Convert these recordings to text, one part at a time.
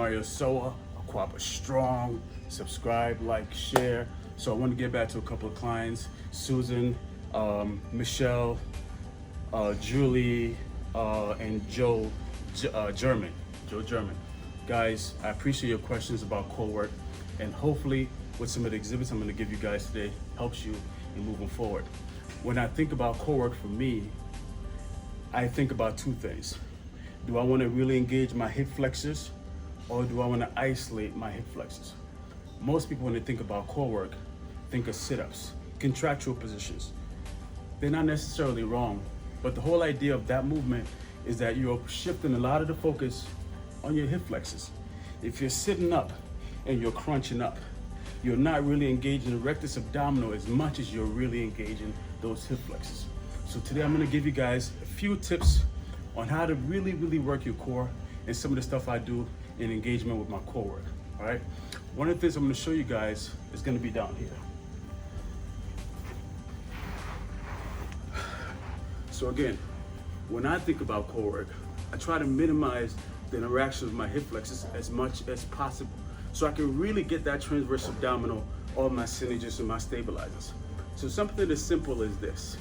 Mario Soa, Aquapa Strong. Subscribe, like, share. So I want to get back to a couple of clients, Susan, Michelle, Julie, and Joe German. Joe German. Guys, I appreciate your questions about core work, and hopefully with some of the exhibits I'm going to give you guys today helps you in moving forward. When I think about core work for me, I think about two things. Do I want to really engage my hip flexors, or do I want to isolate my hip flexors? Most people, when they think about core work, think of sit-ups, contractual positions. They're not necessarily wrong, but the whole idea of that movement is that you're shifting a lot of the focus on your hip flexors. If you're sitting up and you're crunching up, you're not really engaging the rectus abdominal as much as you're really engaging those hip flexors. So today I'm gonna give you guys a few tips on how to really work your core and some of the stuff I do in engagement with my core work, all right? One of the things I'm gonna show you guys is gonna be down here. So again, when I think about core work, I try to minimize the interaction with my hip flexors as much as possible, so I can really get that transverse abdominal, all my synergists and my stabilizers. So something as simple as this.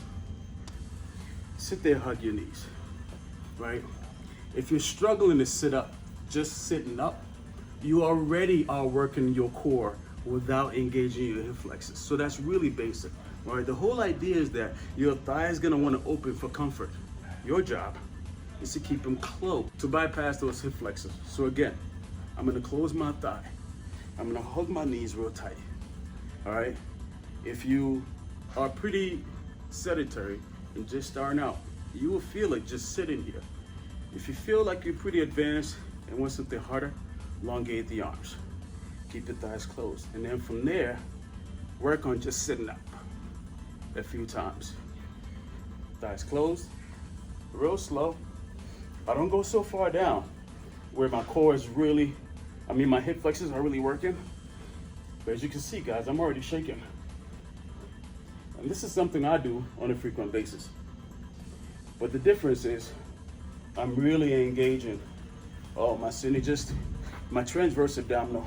Sit there, hug your knees, right? If you're struggling to sit up, just sitting up, you already are working your core without engaging your hip flexors. So that's really basic, right? The whole idea is that your thigh is gonna wanna open for comfort. Your job is to keep them closed, to bypass those hip flexors. So again, I'm gonna close my thigh. I'm gonna hug my knees real tight, all right? If you are pretty sedentary and just starting out, you will feel it just sitting here. If you feel like you're pretty advanced and want something harder, elongate the arms. Keep the thighs closed. And then from there, work on just sitting up a few times. Thighs closed, real slow. I don't go so far down where my core is really, my hip flexors are really working. But as you can see, guys, I'm already shaking. And this is something I do on a frequent basis. But the difference is I'm really engaging all my synergist, my transverse abdominal,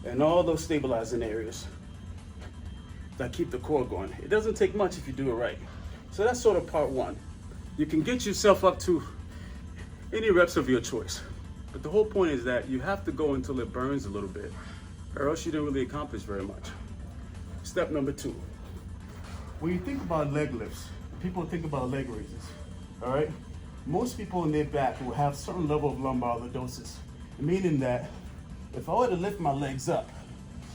and all those stabilizing areas that keep the core going. It doesn't take much if you do it right. So that's sort of part one. You can get yourself up to any reps of your choice. But the whole point is that you have to go until it burns a little bit, or else you didn't really accomplish very much. Step number two. When you think about leg lifts, people think about leg raises, all right? Most people in their back will have certain level of lumbar lordosis, meaning that if I were to lift my legs up,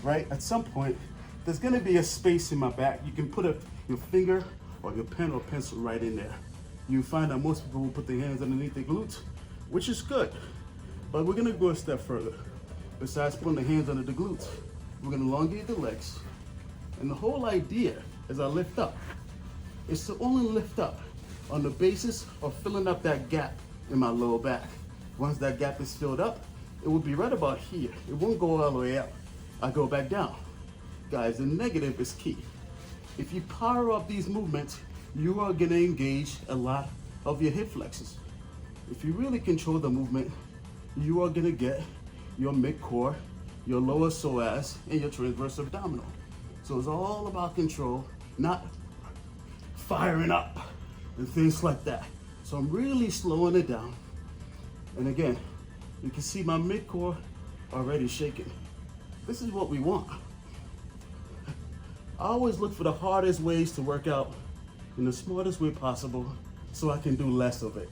right, at some point, there's gonna be a space in my back. You can put your finger or your pen or pencil right in there. You find that most people will put their hands underneath their glutes, which is good. But we're gonna go a step further. Besides putting the hands under the glutes, we're gonna elongate the legs. And the whole idea as I lift up is to only lift up on the basis of filling up that gap in my lower back. Once that gap is filled up, it will be right about here. It won't go all the way up. I go back down. Guys, the negative is key. If you power up these movements, you are gonna engage a lot of your hip flexors. If you really control the movement, you are gonna get your mid-core, your lower psoas, and your transverse abdominal. So it's all about control, not firing up and things like that. So I'm really slowing it down. And again, you can see my mid-core already shaking. This is what we want. I always look for the hardest ways to work out in the smartest way possible so I can do less of it.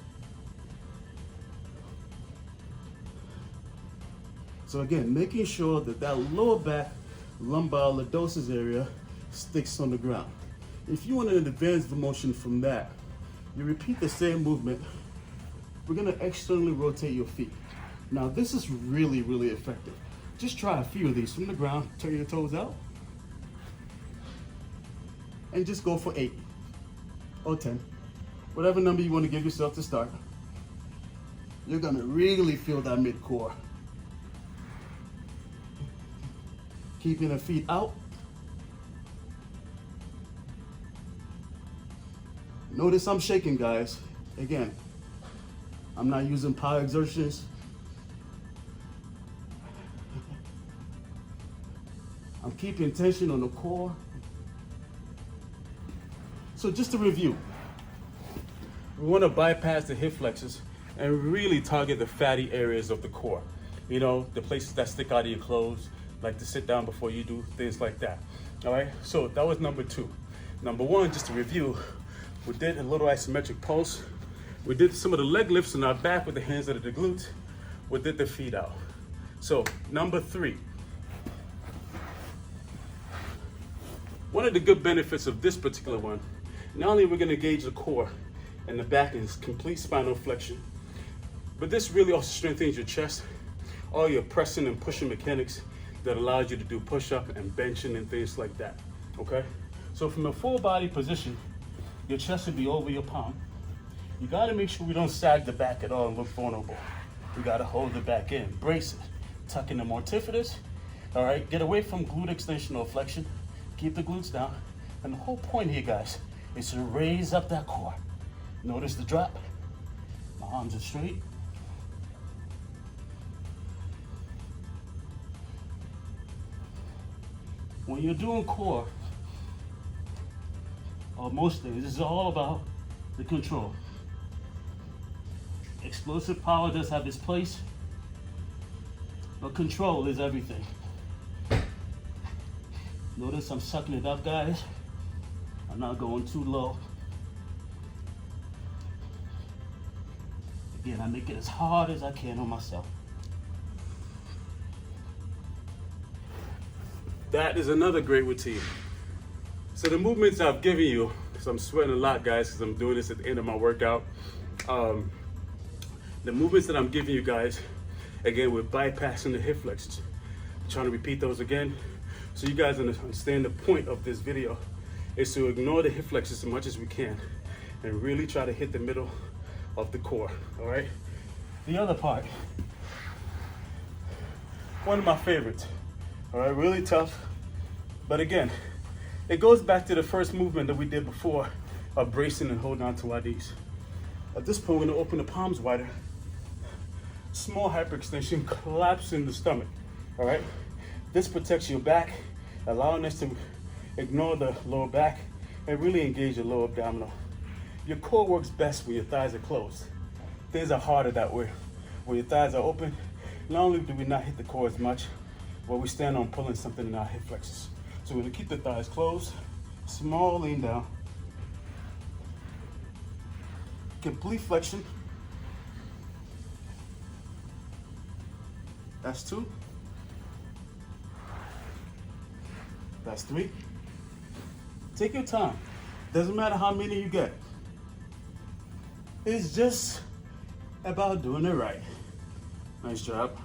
So again, making sure that that lower back lumbar lordosis area sticks on the ground. If you want an advanced motion from that, you repeat the same movement. We're gonna externally rotate your feet. Now this is really effective. Just try a few of these from the ground, turn your toes out, and just go for 8 or 10. Whatever number you want to give yourself to start. You're gonna really feel that mid-core. Keeping the feet out. Notice I'm shaking, guys. Again, I'm not using power exertions. keeping tension on the core. So just to review, we want to bypass the hip flexors and really target the fatty areas of the core. You know, the places that stick out of your clothes, like to sit down before you do, things like that. All right, so that was number 2. Number 1, just to review, we did a little isometric pulse. We did some of the leg lifts on our back with the hands under the glutes. We did the feet out. So number 3, one of the good benefits of this particular one, not only we're going to engage the core and the back is complete spinal flexion, but this really also strengthens your chest, all your pressing and pushing mechanics that allows you to do push-up and benching and things like that, okay? So from a full body position, your chest will be over your palm. You gotta make sure we don't sag the back at all and look vulnerable. We gotta hold the back in, brace it, tuck in the multifidus, all right? Get away from glute extension or flexion, keep the glutes down, and the whole point here, guys, is to raise up that core. Notice the drop. My arms are straight. When you're doing core, or most things, this is all about the control. Explosive power does have its place, but control is everything. Notice I'm sucking it up, guys. I'm not going too low. Again, I make it as hard as I can on myself. That is another great routine. So the movements I've given you, so I'm sweating a lot, guys, because I'm doing this at the end of my workout. The movements that I'm giving you guys, again, we're bypassing the hip flexors. I'm trying to repeat those again, so you guys understand the point of this video is to ignore the hip flexors as much as we can and really try to hit the middle of the core, all right? The other part, one of my favorites, all right, really tough, but again, it goes back to the first movement that we did before of bracing and holding on to our knees. At this point, we're gonna open the palms wider, small hyperextension, collapsing the stomach, all right? This protects your back, allowing us to ignore the lower back and really engage the lower abdominal. Your core works best when your thighs are closed. Things are harder that way. When your thighs are open, not only do we not hit the core as much, but we stand on pulling something in our hip flexors. So we're gonna keep the thighs closed, small lean down, complete flexion. That's 2. That's 3. Take your time. Doesn't matter how many you get. It's just about doing it right. Nice job.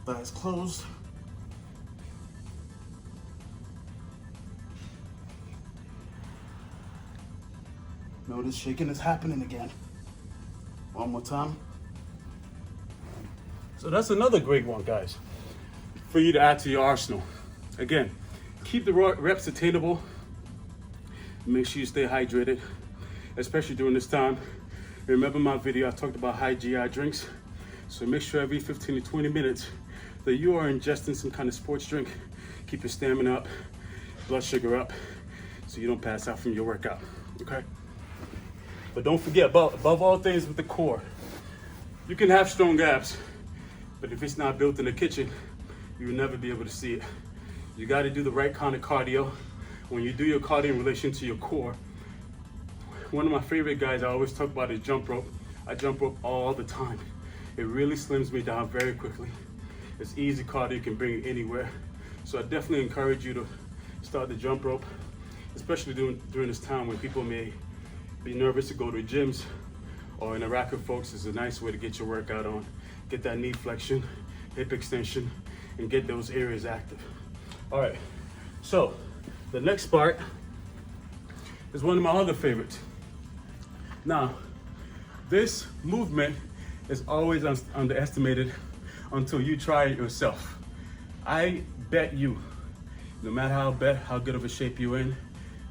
Thighs closed. Notice shaking is happening again. One more time. So that's another great one, guys, for you to add to your arsenal. Again, keep the reps attainable. Make sure you stay hydrated, especially during this time. Remember my video, I talked about high GI drinks. So make sure every 15 to 20 minutes that you are ingesting some kind of sports drink. Keep your stamina up, blood sugar up, so you don't pass out from your workout, okay? But don't forget, above all things with the core, you can have strong abs, but if it's not built in the kitchen, you will never be able to see it. You gotta do the right kind of cardio. When you do your cardio in relation to your core, one of my favorite guys I always talk about is jump rope. I jump rope all the time. It really slims me down very quickly. It's easy cardio, you can bring it anywhere. So I definitely encourage you to start the jump rope, especially during this time when people may be nervous to go to gyms or interact with folks. Is a nice way to get your workout on, get that knee flexion, hip extension, and get those areas active. All right, so the next part is one of my other favorites. Now, this movement is always underestimated until you try it yourself. I bet you, no matter how good of a shape you're in,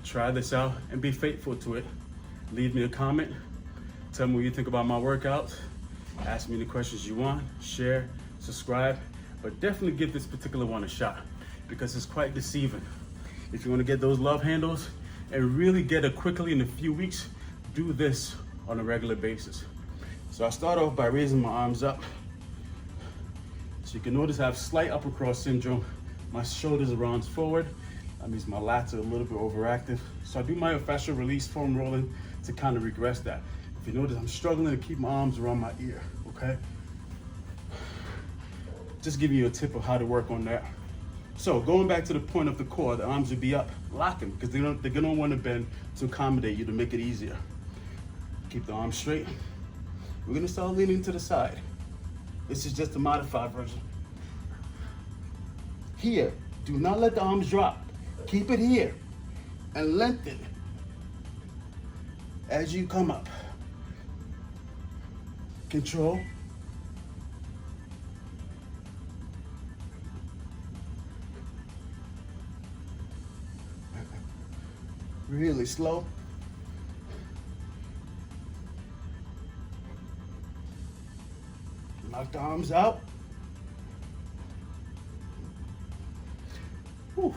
try this out and be faithful to it. Leave me a comment. Tell me what you think about my workouts. Ask me any questions you want. Share, subscribe. but definitely give this particular one a shot because it's quite deceiving. If you want to get those love handles and really get it quickly in a few weeks, do this on a regular basis. So I start off by raising my arms up. So you can notice I have slight upper cross syndrome. My shoulders are rounded forward. That means my lats are a little bit overactive. So I do my fascial release foam rolling to kind of regress that. If you notice, I'm struggling to keep my arms around my ear, okay? Just giving you a tip of how to work on that. So going back to the point of the core, the arms would be up, lock them, because they're gonna want to bend to accommodate you to make it easier. Keep the arms straight. We're gonna start leaning to the side. This is just a modified version. Here, do not let the arms drop. Keep it here and lengthen as you come up. Control. Really slow. Knock the arms out. Whew.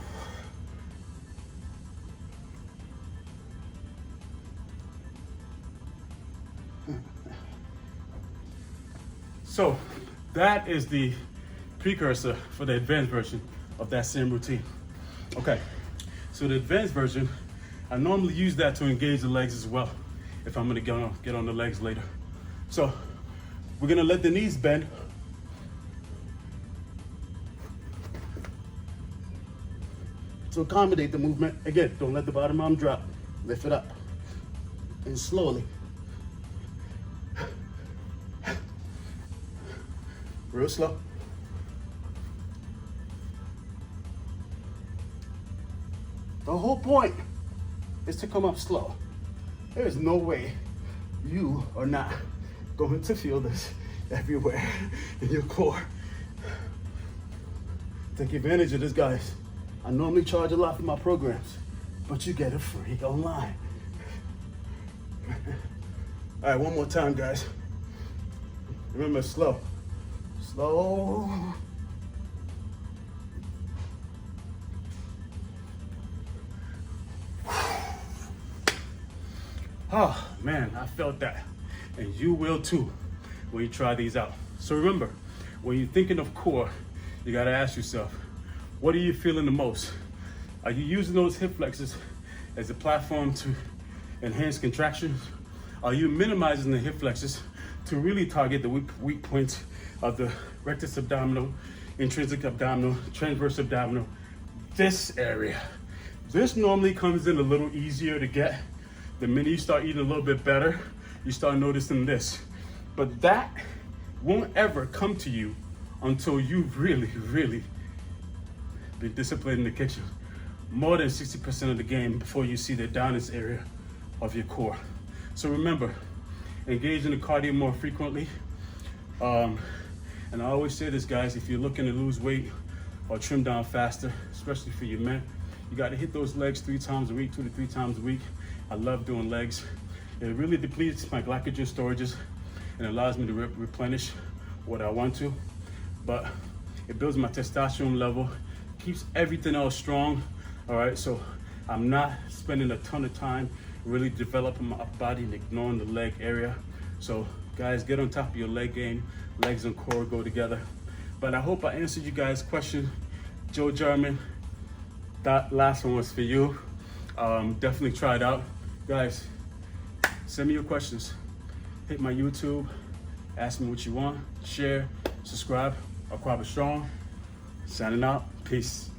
So that is the precursor for the advanced version of that same routine. Okay, so the advanced version, I normally use that to engage the legs as well if I'm gonna get on the legs later. So we're gonna let the knees bend. To accommodate the movement. Again, don't let the bottom arm drop. Lift it up. And slowly. Real slow. The whole point is to come up slow. There's no way you are not going to feel this everywhere in your core. Take advantage of this, guys. I normally charge a lot for my programs, but you get it free online. All right, one more time, guys. Remember, slow. Slow. Oh, man, I felt that. And you will too when you try these out. So remember, when you're thinking of core, you gotta ask yourself, what are you feeling the most? Are you using those hip flexors as a platform to enhance contractions? Are you minimizing the hip flexors to really target the weak points of the rectus abdominal, intrinsic abdominal, transverse abdominal, this area? This normally comes in a little easier to get. The minute you start eating a little bit better, you start noticing this. But that won't ever come to you until you've really been disciplined in the kitchen. More than 60% of the game before you see the downest area of your core. So remember, engage in the cardio more frequently. And I always say this, guys, if you're looking to lose weight or trim down faster, especially for your men, you got to hit those legs 3 times a week, 2 to 3 times a week. I love doing legs. It really depletes my glycogen storages and allows me to replenish what I want to. But it builds my testosterone level, keeps everything else strong. All right, so I'm not spending a ton of time really developing my upper body and ignoring the leg area. So guys, get on top of your leg game. Legs and core go together. But I hope I answered you guys' question. Joe German, that last one was for you. Definitely try it out. Guys, send me your questions. Hit my YouTube, ask me what you want, share, subscribe. Aquaba Strong, signing out, peace.